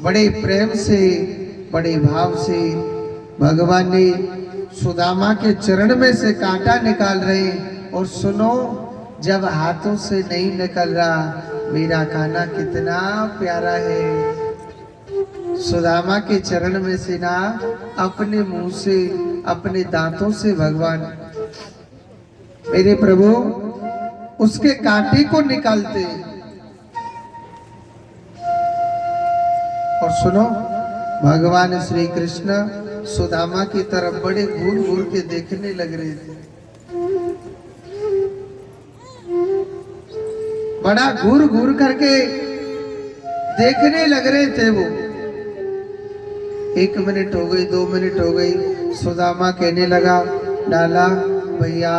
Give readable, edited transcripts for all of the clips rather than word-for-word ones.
बड़े प्रेम से, बड़े भाव से भगवान ने सुदामा के चरण में से कांटा निकाल रहे। और सुनो, जब हाथों से नहीं निकल रहा, मेरा कान्हा कितना प्यारा है। सुदामा के चरण में से ना अपने मुंह से, अपने दांतों से भगवान मेरे प्रभु उसके कांटे को निकालते। और सुनो, भगवान श्री कृष्ण सुदामा की तरफ बड़े घूर घूर के देखने लग रहे थे। बड़ा घूर घूर करके देखने लग रहे थे वो। 1 मिनट हो गई, 2 मिनट हो गई, सुदामा कहने लगा, लाला भैया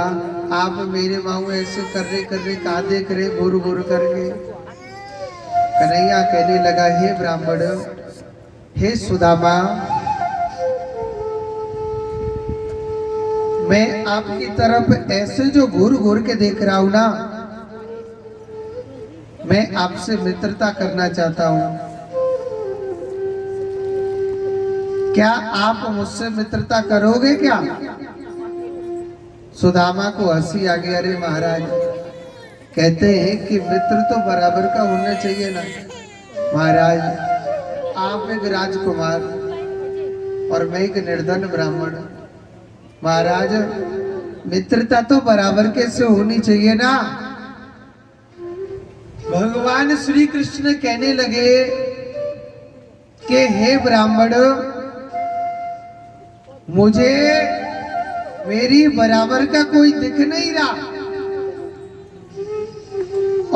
आप मेरे माऊ ऐसे कर रहे कहा देख रहे घूर घूर करके। कन्हैया कहने लगा, हे ब्राह्मण, हे सुदामा, मैं आपकी तरफ ऐसे जो घूर घूर के देख रहा हूं ना, मैं आपसे मित्रता करना चाहता हूं। क्या आप मुझसे मित्रता करोगे क्या? सुदामा को हंसी आ गई। अरे महाराज, कहते हैं कि मित्र तो बराबर का होना चाहिए ना। महाराज, आप एक राजकुमार और मैं एक निर्धन ब्राह्मण। महाराज, मित्रता तो बराबर कैसे होनी चाहिए ना। भगवान श्री कृष्ण कहने लगे कि हे ब्राह्मण, मुझे मेरी बराबर का कोई दिख नहीं रहा,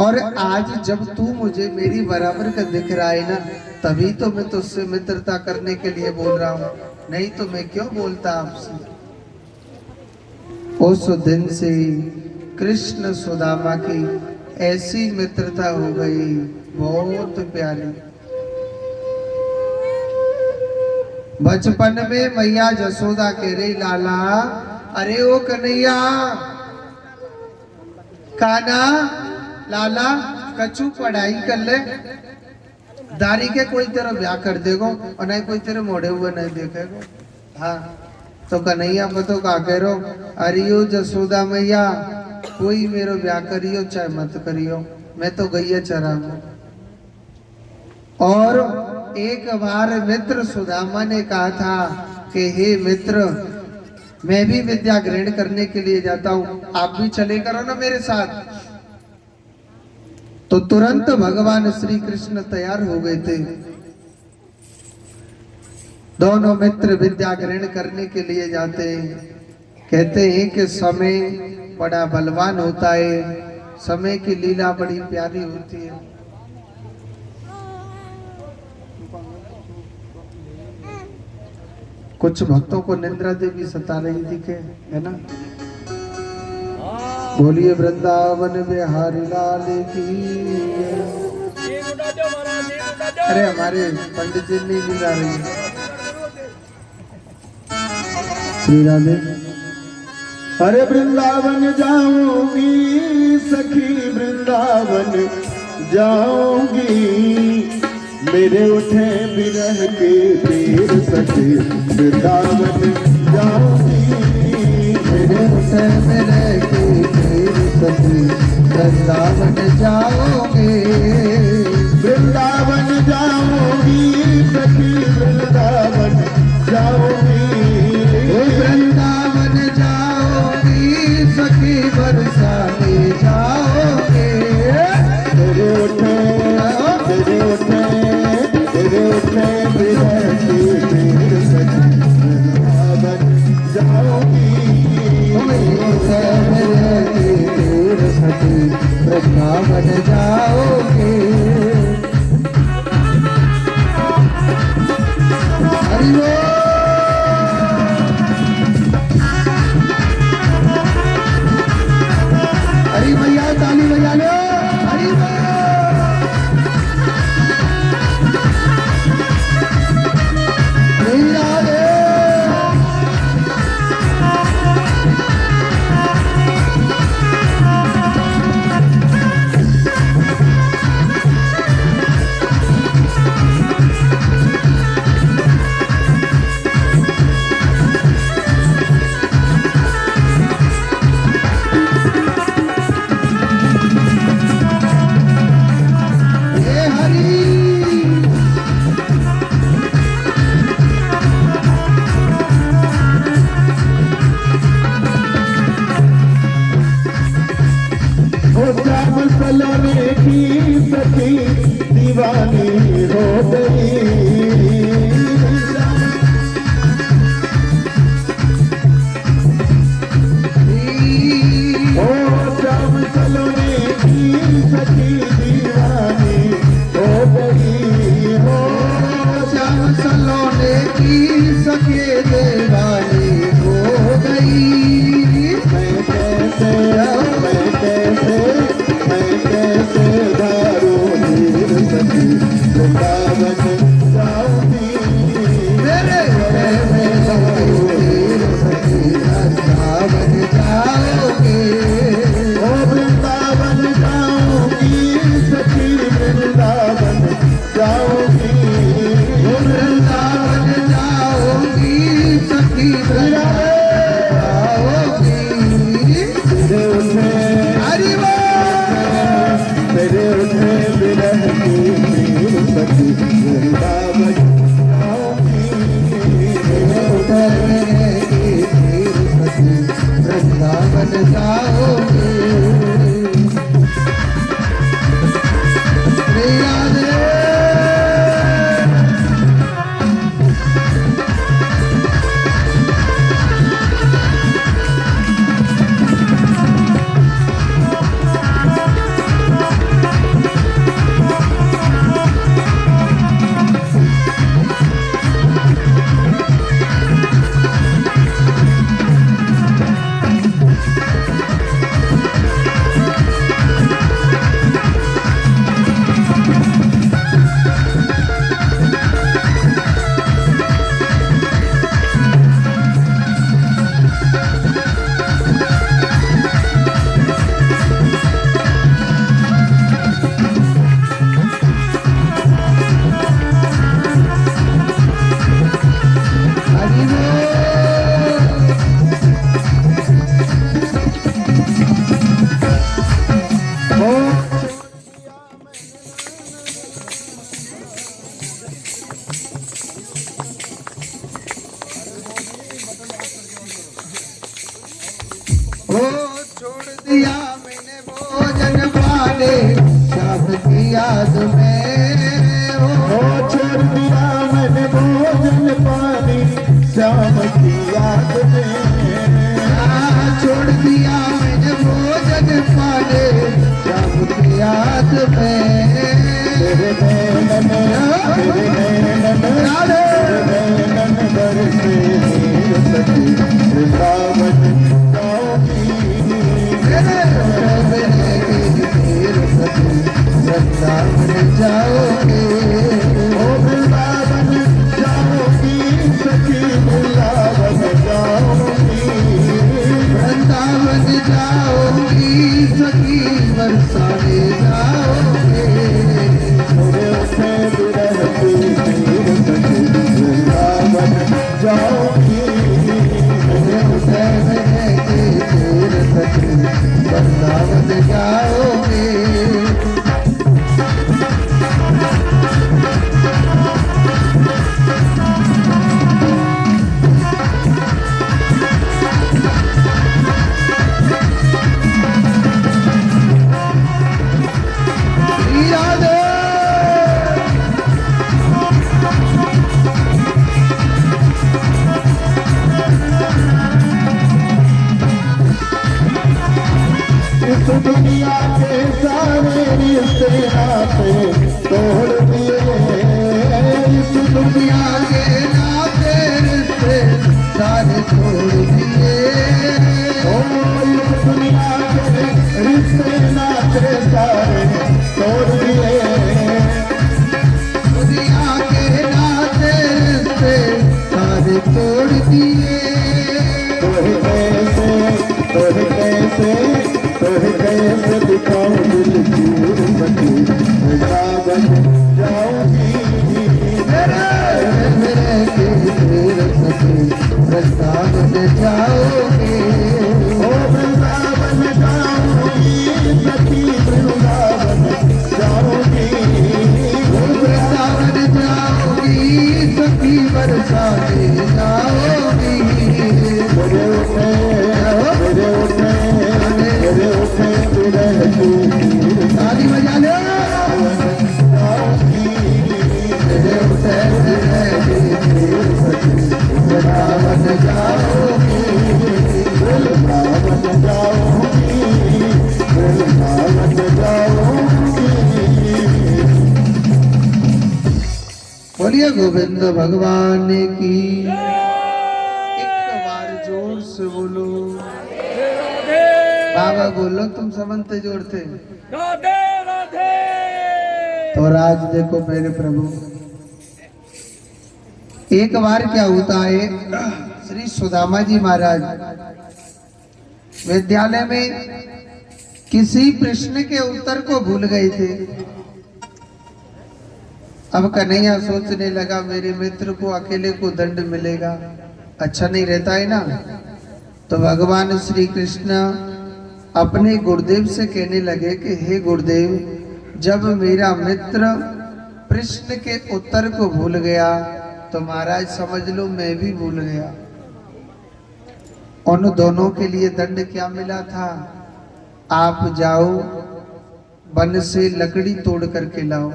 और आज जब तू मुझे मेरी बराबर का दिख रहा है ना, तभी तो मैं तुझसे मित्रता करने के लिए बोल रहा हूं, नहीं तो मैं क्यों बोलता आपसे। उस दिन से कृष्ण सुदामा की ऐसी मित्रता हो गई, बहुत प्यारी। बचपन में मैया जसोदा कह रही, लाला, अरे ओ कन्हैया, काना, लाला, कछु पढ़ाई कर ले, दारी के कोई तेरा ब्याह कर देगो और नहीं कोई तेरे मोड़े हुए नहीं देखेगो। हाँ, तो कन्हैया बतो का कह रो, अरियो जसोदा मैया, कोई मेरो ब्याह करियो चाहे मत करियो, मैं तो गैया चराऊं। और एक बार मित्र सुदामा ने कहा था कि हे मित्र, मैं भी विद्या ग्रहण करने के लिए जाता हूं, आप भी चले करो ना मेरे साथ। तो तुरंत भगवान श्री कृष्ण तैयार हो गए थे। दोनों मित्र विद्या ग्रहण करने के लिए जाते हैं। कहते हैं कि समय बड़ा बलवान होता है, समय की लीला बड़ी प्यारी होती है। कुछ भक्तों को निद्रा देवी सता रही दिखे, है ना। बोलिए वृंदावन बिहारी लाल की। अरे हमारे पंडित जी नहीं नींद आ रही है। श्री राधे। अरे वृंदावन जाऊंगी सखी, वृंदावन जाऊंगी, मेरे उठे बिरह के पीर सखी, वृंदावन जाऊंगी, मेरे उठे बिरह के पीर सखी, वृंदावन जाओगे, वृंदावन जाऊंगी सखी, वृंदावन जाऊंगी, वृंदावन जाओगी सखी, बरसा में जाओगे, मेरे उठे बिरह के पीर सखी, वृंदावन जाओगी, बिरह के पीर सखी, वृंदावन जाओगे। दीवानी हो गई। ओ श्याम सलोने की सखी दीवानी हो गई। हो श्याम सलोने की सखी दीवानी हो गई। मैं कैसे धारू नीर सखी वृंदावन जाऊंगी। मेरे सखी वृंदावन जाओगे। ओ वृंदावन जाऊंगी सखी वृंदावन जाऊंगी। वृंदावन जाओगी सखी वृंदावन जाओगी। तेरे उठे हरि तेरे उठे विरह की पीर सखी वृंदावन जाऊंगी। वृंदावन जाओगे। वो छोड़ दिया मैंने भोजन पाने श्याम की याद में। ओ छोड़ दिया मैंने भोजन पानी श्याम की याद में। छोड़ दिया मैंने भोजन पाने श्याम की याद में। तेरे नैनन बरसे नीर सखी वृंदावन जाऊंगी। वृंदावन जाओगे। ओ वृंदावन जाऊंगी सखी वृंदावन जाऊंगी। वृंदावन जाओगी सखी बरसाने जाओगे। मेरे उठे विरह की पीर सखी वृंदावन जाऊंगी। मेरे उठे विरह की पीर सखी वृंदावन जाओगे। बोलिए गोविंद भगवान की। एक बार जोर से बोलो। बाबा बोलो तुम समझते जोड़ते। राधे राधे। तो आज देखो मेरे प्रभु, एक बार क्या होता है, श्री सुदामा जी महाराज विद्यालय में किसी प्रश्न के उत्तर को भूल गए थे। अब कन्हैया सोचने लगा मेरे मित्र को अकेले को दंड मिलेगा, अच्छा नहीं रहता है ना। तो भगवान श्री कृष्ण अपने गुरुदेव से कहने लगे कि हे गुरुदेव, जब मेरा मित्र प्रश्न के उत्तर को भूल गया तो महाराज समझ लो मैं भी भूल गया। उन दोनों के लिए दंड क्या मिला था, आप जाओ वन से लकड़ी तोड़ करके लाओ।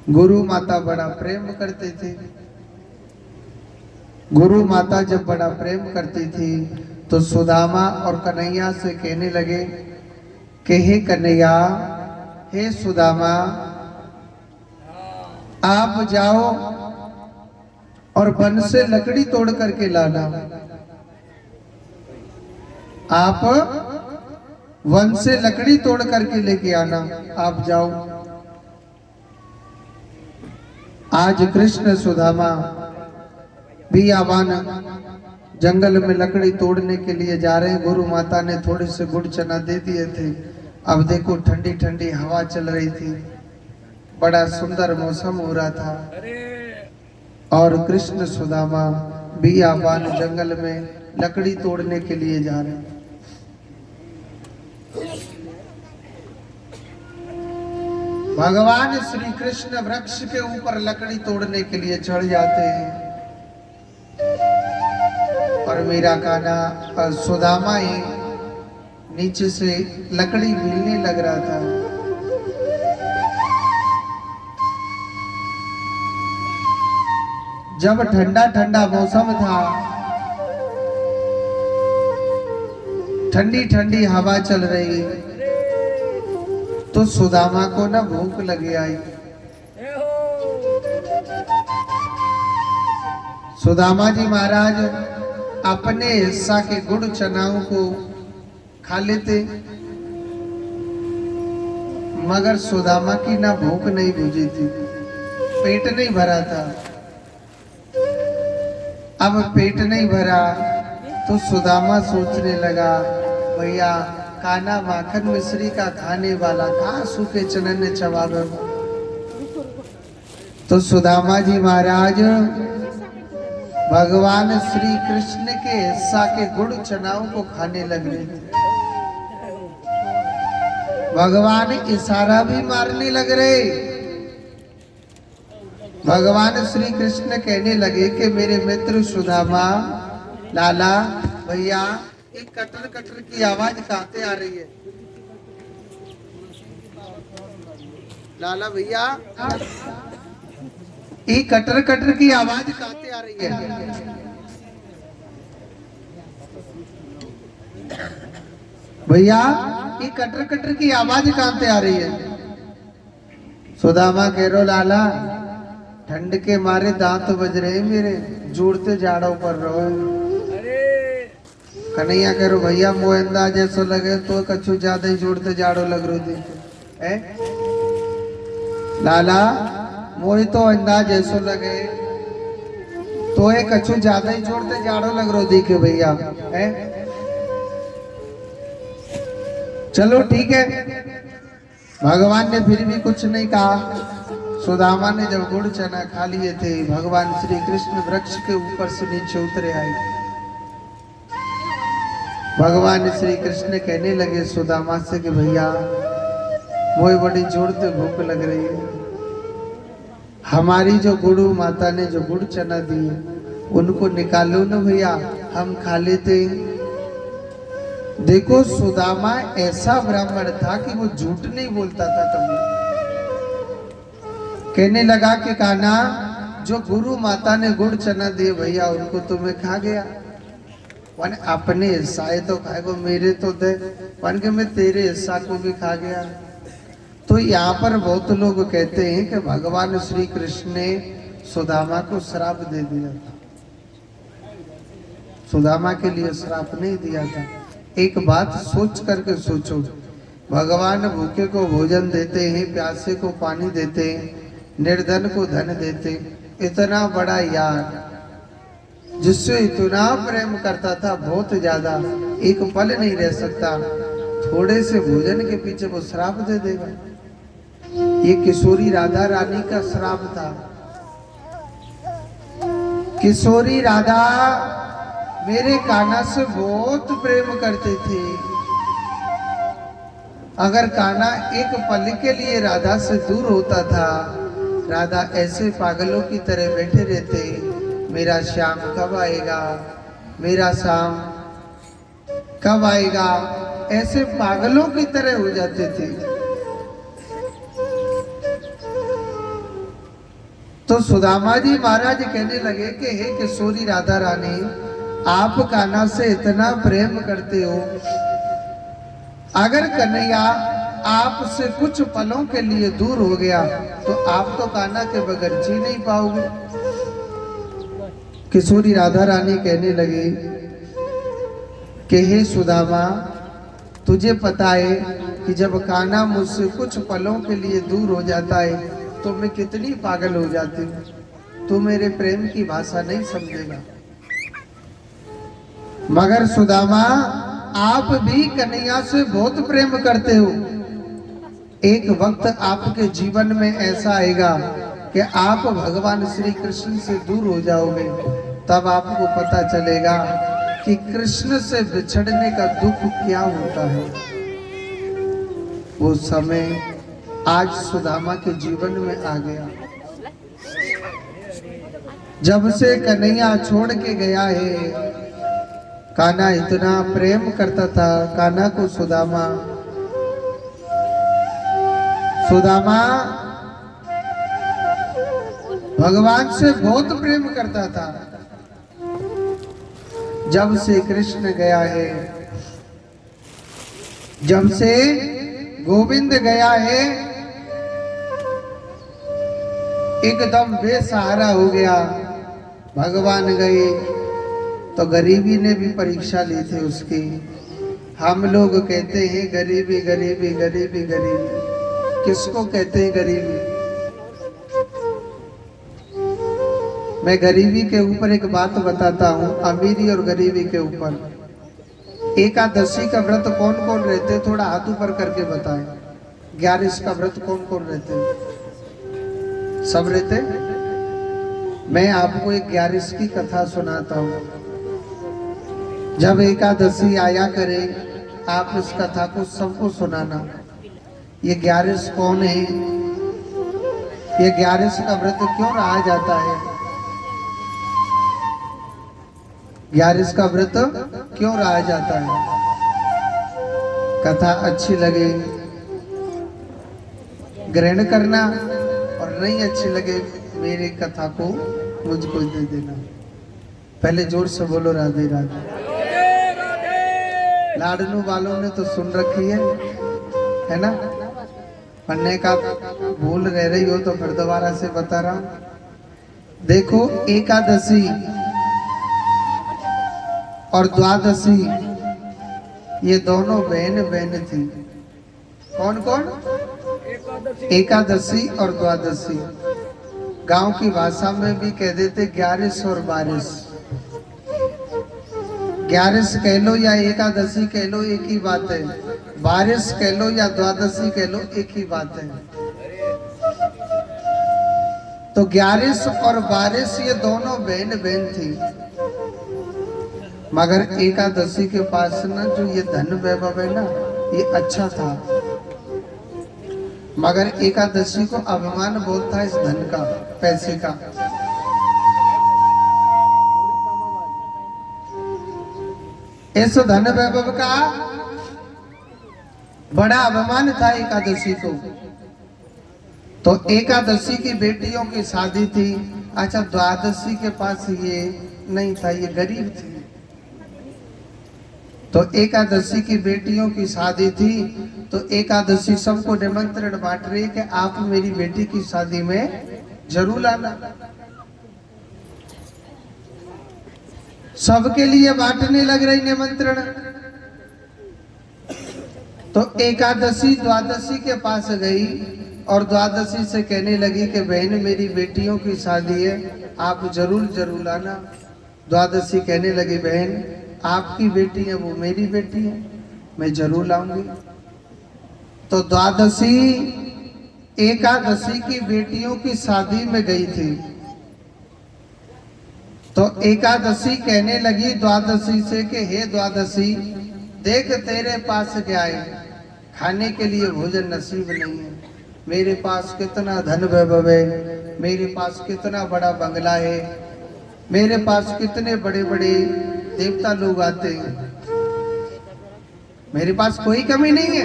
गुरु माता बड़ा प्रेम करते थे। गुरु माता जब बड़ा प्रेम करती थी तो सुदामा और कन्हैया से कहने लगे कि हे कन्हैया, हे सुदामा, आप जाओ और वन से लकड़ी तोड़ करके लाना। आप वन से लकड़ी तोड़ करके लेके आना, आप जाओ। आज कृष्ण सुदामा बियाबान जंगल में लकड़ी तोड़ने के लिए जा रहे हैं। गुरु माता ने थोड़े से गुड़ चना दे दिए थे। अब देखो ठंडी ठंडी हवा चल रही थी, बड़ा सुंदर मौसम हो रहा था और कृष्ण सुदामा बियाबान जंगल में लकड़ी तोड़ने के लिए जा रहे हैं। भगवान श्री कृष्ण वृक्ष के ऊपर लकड़ी तोड़ने के लिए चढ़ जाते हैं और मेरा कान्हा सुदामा ही नीचे से लकड़ी भीलने लग रहा था। जब ठंडा ठंडा मौसम था, ठंडी ठंडी हवा चल रही, तो सुदामा को ना भूख लगी आई। सुदामा जी महाराज अपने हिस्सा के गुड़ चनाओं को खा लेते, मगर सुदामा की ना भूख नहीं बुझी थी, पेट नहीं भरा था। अब पेट नहीं भरा तो सुदामा सोचने लगा, भैया कान्हा माखन मिश्री का खाने वाला, कहाँ सूखे चने चबावे। तो सुदामा जी महाराज भगवान श्री कृष्ण के हिस्सा के गुड़ चनाओं को खाने लग रहे थे। भगवान इशारा भी मारने लग रहे। भगवान श्री कृष्ण कहने लगे कि मेरे मित्र सुदामा, लाला भैया, एक कटर कटर की आवाज कहां आ रही है? लाला भैया, ये कटर कटर की आवाज कहां आ रही है? भैया, ये कटर कटर की आवाज कहां आ रही है? सुदामा कह रो, लाला ठंड के मारे दांत बज रहे मेरे, जोड़ते जाड़ों पर रहो। कन्हैया कह रो, भैया मोह अंदाज ऐसा लगे तो कछु ज्यादा ही जोड़ते जाड़ो लग रो थी। लाला मोह तो अंदाज ऐसा लगे तो एक कछु ज्यादा ही जोड़ते जाड़ो लग रो दी के भैया। चलो ठीक है। भगवान ने फिर भी कुछ नहीं कहा। सुदामा ने जब गुड़ चना खा लिए थे, भगवान श्री कृष्ण वृक्ष के ऊपर से नीचे उतरे आए। भगवान श्री कृष्ण कहने लगे सुदामा से कि भैया मुझे बड़ी जोर से भूख लग रही है, हमारी जो गुरु माता ने जो गुड़ चना दिए उनको निकालो ना भैया, हम खा लेते। देखो सुदामा ऐसा ब्राह्मण था कि वो झूठ नहीं बोलता था कभी। कहने लगा कि कान्हा, जो गुरु माता ने गुड़ चना दिए भैया उनको तो मैं खा गया, वन अपने हिस्सा तो खाएगो, मेरे तो दे वन के मैं तेरे हिस्सा को भी खा गया। तो यहाँ पर बहुत लोग कहते हैं कि भगवान श्री कृष्ण ने सुदामा को श्राप दे दिया था। सुदामा के लिए श्राप नहीं दिया था। एक बात सोच करके सोचो, भगवान भूखे को भोजन देते हैं, प्यासे को पानी देते हैं, निर्धन को धन देते, इतना बड़ा यार जिससे इतना प्रेम करता था बहुत ज्यादा, एक पल नहीं रह सकता, थोड़े से भोजन के पीछे वो श्राप दे देगा। ये किशोरी राधा रानी का श्राप था। किशोरी राधा मेरे कान्हा से बहुत प्रेम करते थे। अगर कान्हा एक पल के लिए राधा से दूर होता था, राधा ऐसे पागलों की तरह बैठे रहते, मेरा श्याम कब आएगा, मेरा श्याम कब आएगा, ऐसे पागलों की तरह हो जाते थे। तो सुदामा जी महाराज कहने लगे कि हे किशोरी राधा रानी, आप कान्हा से इतना प्रेम करते हो, अगर कन्हैया आपसे कुछ पलों के लिए दूर हो गया तो आप तो कान्हा के बगैर जी नहीं पाओगे। किशोरी राधा रानी कहने लगी कि हे सुदामा, तुझे पता है कि जब कान्हा मुझसे कुछ पलों के लिए दूर हो जाता है तो मैं कितनी पागल हो जाती हूँ। तू मेरे प्रेम की भाषा नहीं समझेगा। मगर सुदामा, आप भी कन्हैया से बहुत प्रेम करते हो। एक वक्त आपके जीवन में ऐसा आएगा कि आप भगवान श्री कृष्ण से दूर हो जाओगे, तब आपको पता चलेगा कि कृष्ण से बिछड़ने का दुख क्या होता है। वो समय आज सुदामा के जीवन में आ गया। जब से कन्हैया छोड़ के गया है, कान्हा इतना प्रेम करता था कान्हा को सुदामा। सुदामा भगवान से बहुत प्रेम करता था। जब से कृष्ण गया है, जब से गोविंद गया है, एकदम बेसहारा हो गया। भगवान गए तो गरीबी ने भी परीक्षा ली थी उसकी। हम लोग कहते हैं गरीबी गरीबी गरीबी गरीबी, किसको कहते हैं गरीबी? मैं गरीबी के ऊपर एक बात बताता हूँ, अमीरी और गरीबी के ऊपर। एकादशी का व्रत कौन कौन रहते, थोड़ा हाथ ऊपर करके बताएं। 11 का व्रत कौन कौन रहते? सब रहते। मैं आपको एक 11 की कथा सुनाता हूँ। जब एकादशी आया करे, आप इस कथा को सबको सुनाना। ये 11 कौन है, ये 11 का व्रत क्यों रहा जाता है, 11 का व्रत क्यों रहा जाता है? कथा अच्छी लगे ग्रहण करना, और नहीं अच्छी लगे मेरी कथा को मुझको दे देना। पहले जोर से बोलो राधे राधे। लाडनू वालों ने तो सुन रखी है ना? पढ़ने का भूल रह रही हो तो फिर दोबारा से बता रहा हूं। देखो, एकादशी और द्वादशी ये दोनों बहन बहन थी। कौन कौन? एकादशी और द्वादशी। गांव की भाषा में भी कह देते 11 और 12। 11 कह लो या एकादशी कह लो, एक ही बात है। 12 कह लो या द्वादशी कह लो, एक ही बात है। तो 11 और 12 ये दोनों बहन बहन थी। मगर एकादशी के पास ना जो ये धन वैभव है ना, ये अच्छा था। मगर एकादशी को अभिमान बहुत था इस धन का, पैसे का। इस धन वैभव का बड़ा अभिमान था एकादशी को। तो एकादशी की बेटियों की शादी थी। अच्छा, द्वादशी के पास ये नहीं था, ये गरीब थी। तो एकादशी की बेटियों की शादी थी, तो एकादशी सबको निमंत्रण बांट रही है कि आप मेरी बेटी की शादी में जरूर आना। सबके लिए बांटने लग रही निमंत्रण। तो एकादशी द्वादशी के पास गई और द्वादशी से कहने लगी कि बहन मेरी बेटियों की शादी है, आप जरूर जरूर आना। द्वादशी कहने लगी बहन आपकी बेटी है वो मेरी बेटी है, मैं जरूर लाऊंगी। तो द्वादशी एकादशी की बेटियों की शादी में गई थी। तो एकादशी कहने लगी द्वादशी से कि हे द्वादशी देख तेरे पास क्या है, खाने के लिए भोजन नसीब नहीं है। मेरे पास कितना धन वैभव है, मेरे पास कितना बड़ा बंगला है, मेरे पास कितने बड़े बड़े देवता लोग आते हैं, मेरे पास कोई कमी नहीं है,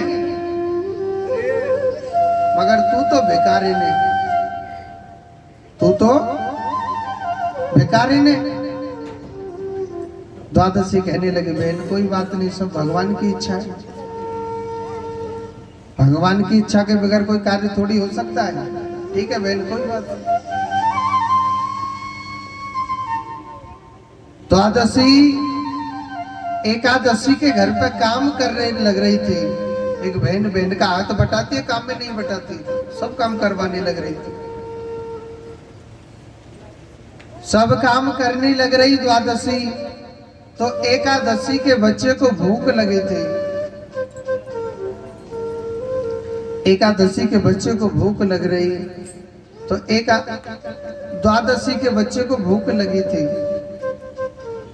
मगर तू तो भिखारी ने, तू तो भिखारी ने। द्वादशी कहने लगे बहन कोई बात नहीं, सब भगवान की इच्छा है, भगवान की इच्छा के बगैर कोई कार्य थोड़ी हो सकता है। ठीक है बहन कोई बात नहीं। द्वादशी एकादशी के घर पे काम करने लग रही थी। एक बहन बहन का हाथ बटाती है, काम में नहीं बटाती, सब काम करवाने लग रही थी, सब काम करने लग रही द्वादशी। तो एकादशी के बच्चे को भूख लगे थे, एकादशी के बच्चे को भूख लग रही, तो द्वादशी के बच्चे को भूख लगी थी।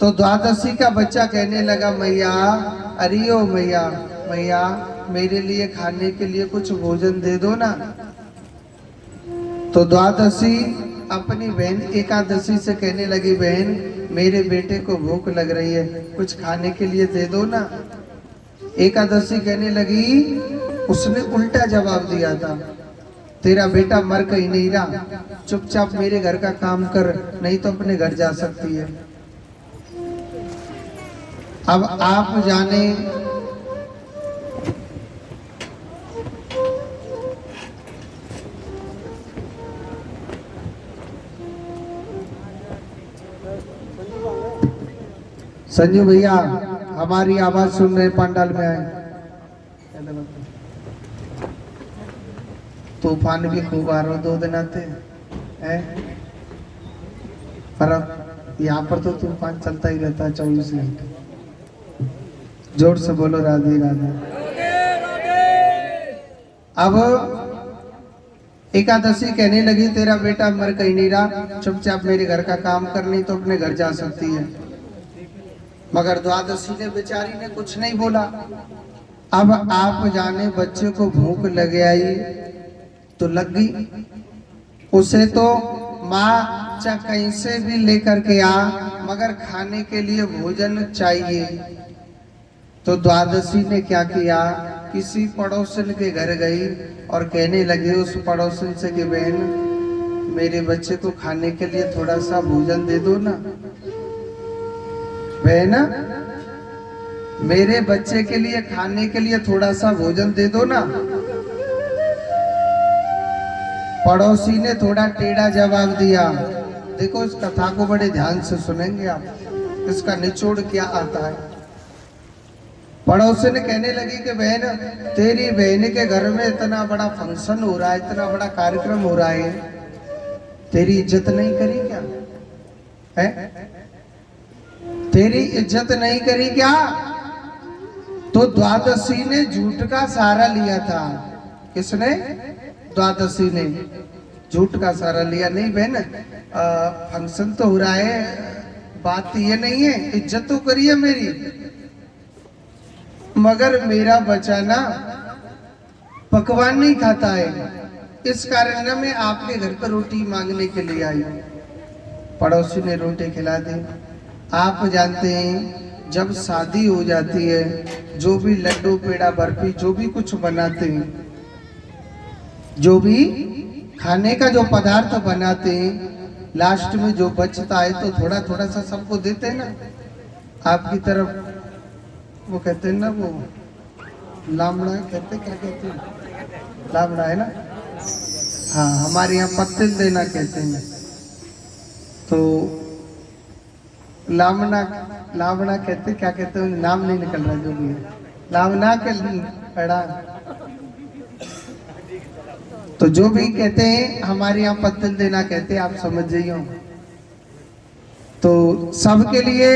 तो द्वादशी का बच्चा कहने लगा मैया अरे ओ मैया मैया मेरे लिए खाने के लिए कुछ भोजन दे दो ना। तो द्वादशी अपनी बहन एकादशी से कहने लगी बहन मेरे बेटे को भूख लग रही है, कुछ खाने के लिए दे दो ना। एकादशी कहने लगी, उसने उल्टा जवाब दिया था, तेरा बेटा मर कहीं नहीं रहा, चुपचाप मेरे घर का काम कर, नहीं तो अपने घर जा सकती है। अब आप जाने संजू भैया हमारी आवाज सुन रहे पंडाल में आए। तूफान भी खूब आ रहा 2 दिन आते हैं, पर अब यहाँ पर तो तूफान चलता ही रहता है 24 घंटे। जोर से बोलो राधे राधे। अब एकादशी कहने लगी तेरा बेटा मर कहीं नहीं रहा, चुपचाप मेरे घर का काम कर, नहीं तो अपने घर जा सकती है। मगर द्वादशी ने बेचारी ने कुछ नहीं बोला। अब आप जाने बच्चे को भूख लग आई तो लग गई, उसे तो माँ चाहे कहीं से भी लेकर के आ, मगर खाने के लिए भोजन चाहिए। तो द्वादशी ने क्या किया, किसी पड़ोसन के घर गई और कहने लगी उस पड़ोसन से कि बहन मेरे बच्चे को खाने के लिए थोड़ा सा भोजन दे दो ना। बहन मेरे बच्चे के लिए खाने के लिए थोड़ा सा भोजन दे दो ना। पड़ोसी ने थोड़ा टेढ़ा जवाब दिया। देखो इस कथा को बड़े ध्यान से सुनेंगे आप, इसका निचोड़ क्या आता है। पड़ोसी ने कहने लगी कि बहन तेरी बहन के घर में इतना बड़ा फंक्शन हो रहा है, इतना बड़ा कार्यक्रम हो रहा है, तेरी इज्जत नहीं करी क्या है? तेरी इज्जत नहीं करी क्या? तो द्वादशी ने झूठ का सहारा लिया था। किसने? द्वादशी ने झूठ का सहारा लिया। नहीं बहन फंक्शन तो हो रहा है, बात ये नहीं है, इज्जत तो करिए मेरी, मगर मेरा बच्चा ना पकवान नहीं खाता है, इस कारण ना मैं आपके घर पर रोटी मांगने के लिए आई हूँ। पड़ोसी ने रोटी खिला दी। आप जानते हैं जब शादी हो जाती है, जो भी लड्डू पेड़ा बर्फी जो भी कुछ बनाते हैं, जो भी खाने का जो पदार्थ बनाते हैं, लास्ट में जो बचता है तो थोड़ा थोड़ा सा सबको देते हैं ना। आपकी तरफ वो कहते हैं ना, वो लामड़ा कहते, क्या कहते हैं, लामड़ा है ना, हाँ हमारे यहाँ पत्तिल देना कहते हैं। तो लामना, लावना कहते, क्या कहते हैं, नाम नहीं निकल रहा, जो भी है, लावना के पड़ा। तो जो भी कहते हैं हमारे यहाँ पत्तिल देना कहते हैं, आप समझ जाइए। तो सबके लिए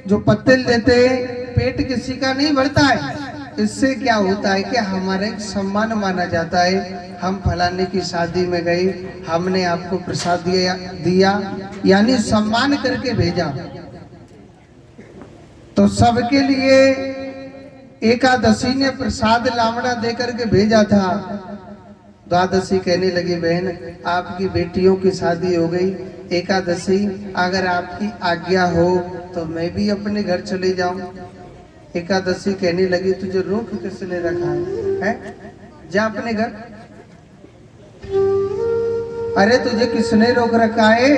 जो पत्तिल देते हैं, पेट किसी का नहीं भरता है। इससे क्या होता है कि हमारा एक सम्मान माना जाता है। हम फलाने की शादी में गए, हमने आपको प्रसाद दिया यानी सम्मान करके भेजा। तो सबके लिए एकादशी ने प्रसाद लावड़ा देकर के भेजा था। द्वादशी कहने लगी, बहन आपकी बेटियों की शादी हो गई, एकादशी अगर आपकी आज्ञा हो तो मैं भी अपने घर चले जाऊं। एकादशी कहने लगी, तुझे रोक किसने रखा है? जा अपने घर। अरे तुझे किसने रोक रखा है?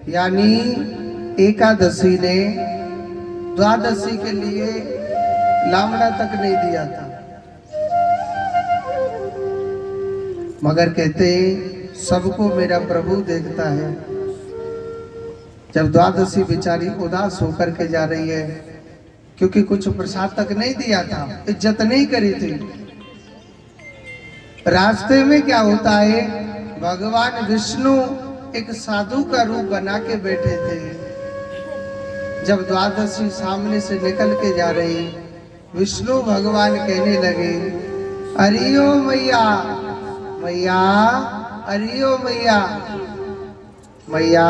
यानी एकादशी ने द्वादशी के लिए लामड़ा तक नहीं दिया था। मगर कहते सबको मेरा प्रभु देखता है। जब द्वादशी बेचारी उदास होकर के जा रही है, क्योंकि कुछ प्रसाद तक नहीं दिया था, इज्जत नहीं करी थी। रास्ते में क्या होता है, भगवान विष्णु एक साधु का रूप बना के बैठे थे। जब द्वादशी सामने से निकल के जा रही, विष्णु भगवान कहने लगे, अरियो मैया, मैया अरियो मैया। मैया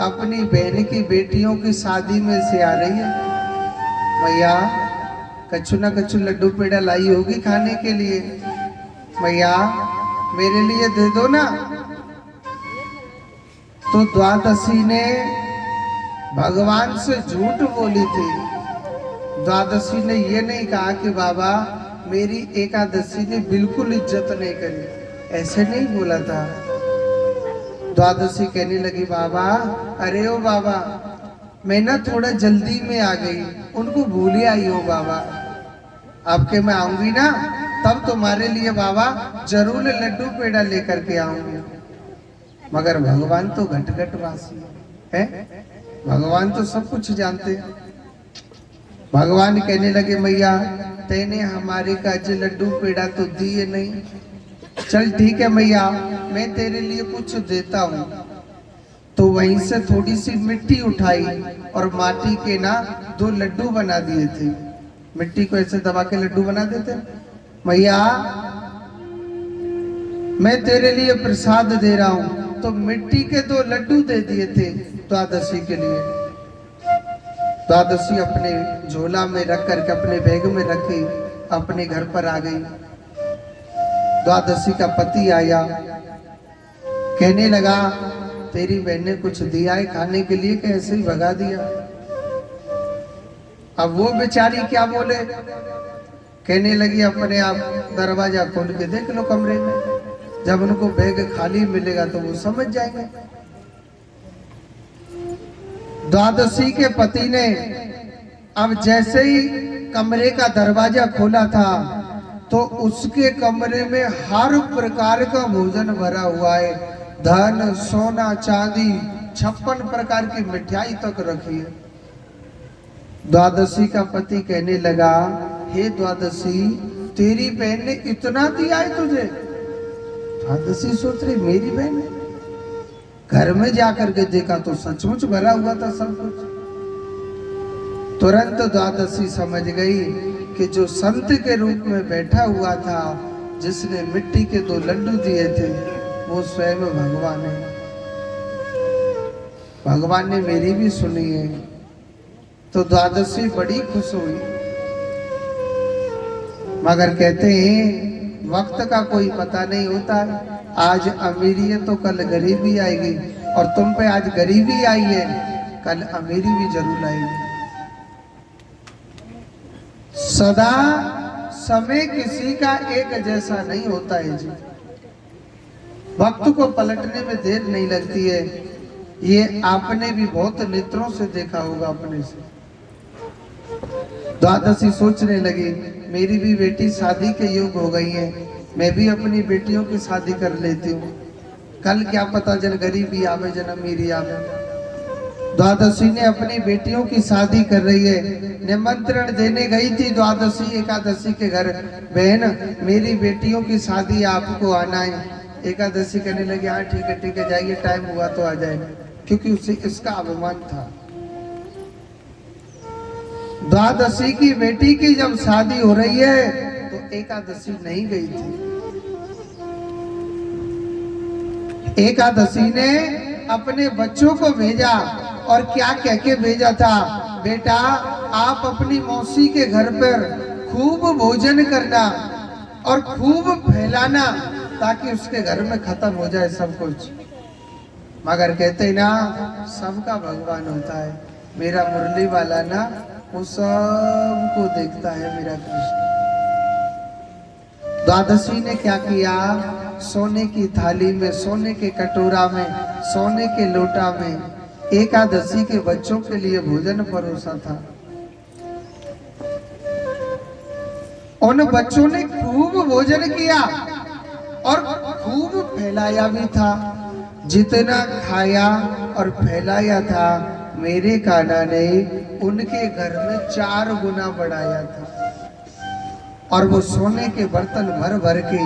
अपनी बहन की बेटियों की शादी में से आ रही है। मैया कछु ना कछु लड्डू पेड़ा लाई होगी खाने के लिए, मैया मेरे लिए दे दो ना। तो द्वादशी ने भगवान से झूठ बोली थी। द्वादशी ने ये नहीं कहा कि बाबा मेरी एकादशी ने बिल्कुल इज्जत नहीं करी, ऐसे नहीं बोला था। द्वादशी कहने लगी, बाबा अरे ओ बाबा मैं ना थोड़ा जल्दी में आ गई, उनको भूल ही आई हो बाबा। आपके मैं आऊंगी ना तब तुम्हारे लिए बाबा जरूर लड्डू पेड़ा लेकर के आऊंगी। मगर भगवान तो घट घट वासी है, भगवान तो सब कुछ जानते हैं। भगवान कहने लगे, मैया तेने हमारे का लड्डू पेड़ा तो दिए नहीं, चल ठीक है मैया मैं तेरे लिए कुछ देता हूँ। तो वहीं से थोड़ी सी मिट्टी उठाई और माटी के ना 2 लड्डू बना दिए थे। मिट्टी को ऐसे दबा के लड्डू बना देते। मैया मैं तेरे लिए प्रसाद दे रहा हूँ, तो मिट्टी के 2 लड्डू दे दिए थे द्वादशी के लिए। द्वादशी अपने झोला में रख करके अपने बैग में रखी, अपने घर पर आ गई। द्वादशी का पति आया, कहने लगा तेरी बहन ने कुछ दिया है खाने के लिए, कैसे ही भगा दिया। अब वो बेचारी क्या बोले, कहने लगी अपने आप दरवाजा खोल के देख लो कमरे में, जब उनको बैग खाली मिलेगा तो वो समझ जाएंगे। द्वादशी के पति ने अब जैसे ही कमरे का दरवाजा खोला था तो उसके कमरे में हर प्रकार का भोजन भरा हुआ है। धन सोना चांदी 56 प्रकार की मिठाई तक रखी है। द्वादशी का पति कहने लगा, हे द्वादशी तेरी बहन ने इतना दिया है तुझे? द्वादशी सोच रही मेरी बहन है, घर में जाकर के देखा तो सचमुच भरा हुआ था सब कुछ। तुरंत द्वादशी समझ गई कि जो संत के रूप में बैठा हुआ था, जिसने मिट्टी के 2 लड्डू दिए थे, वो स्वयं भगवान है। भगवान ने मेरी भी सुनी है। तो द्वादशी बड़ी खुश हुई। मगर कहते हैं वक्त का कोई पता नहीं होता। आज अमीरी है तो कल गरीबी आएगी, और तुम पे आज गरीबी आई है, कल अमीरी भी जरूर आएगी। सदा समय किसी का एक जैसा नहीं होता है जी। वक्त को पलटने में देर नहीं लगती है। ये आपने भी बहुत नेत्रों से देखा होगा अपने से। द्वादशी सोचने लगी मेरी भी बेटी शादी के योग हो गई है, मैं भी अपनी बेटियों की शादी कर लेती हूँ, कल क्या पता जन गरीबी आवे जन अमीरी आवे। द्वादशी ने अपनी बेटियों की शादी कर रही है, निमंत्रण देने गई थी द्वादशी एकादशी के घर, बहन मेरी बेटियों की शादी आपको आना है। एकादशी कहने लगी हाँ ठीक है जाइए, टाइम हुआ तो आ जाएगा, क्योंकि उसे इसका अभिमान था। द्वादशी की बेटी की जब शादी हो रही है तो एकादशी नहीं गई थी। एकादशी ने अपने बच्चों को भेजा और क्या कह के भेजा था, बेटा आप अपनी मौसी के घर पर खूब भोजन करना और खूब फैलाना ताकि उसके घर में खत्म हो जाए सब कुछ। मगर कहते ना सबका भगवान होता है, मेरा मुरली वाला ना वो सबको देखता है मेरा कृष्ण। द्वादशी ने क्या किया, सोने की थाली में, सोने के कटोरा में, सोने के लोटा में एकादशी के बच्चों के लिए भोजन परोसा था। उन बच्चों ने खूब भोजन किया और खूब फैलाया भी था। जितना खाया और फैलाया था मेरे कान्हा ने उनके घर में 4 गुना बढ़ाया था। और वो सोने के बर्तन भर भर के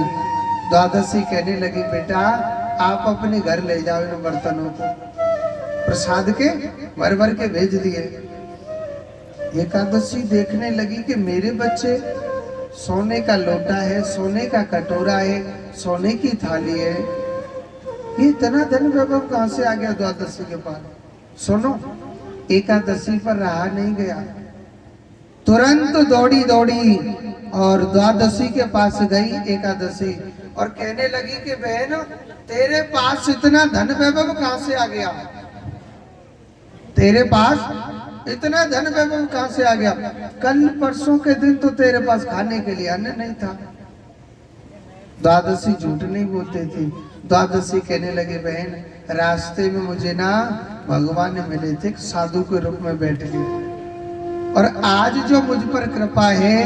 द्वादशी कहने लगी बेटा आप अपने घर ले जाओ इन बर्तनों को, प्रसाद के भर भर के भेज दिए। एकादशी देखने लगी कि मेरे बच्चे, सोने का लोटा है, सोने का कटोरा है, सोने की थाली है, ये इतना धन वैभव कहां से आ गया द्वादशी के पास। सुनो, एकादशी पर रहा नहीं गया, तुरंत दौड़ी दौड़ी और द्वादशी के पास गई एकादशी और कहने लगी कि बहन तेरे पास इतना धन वैभव कहां से आ गया, तेरे पास इतना धन वैभव कहां से आ गया, कल परसों के दिन तो तेरे पास खाने के लिए अन्न नहीं था। द्वादशी झूठ नहीं बोलती थी। द्वादशी कहने लगे बहन रास्ते में मुझे ना भगवान मिले थे, साधु के रूप में बैठ गए और आज जो मुझ पर कृपा है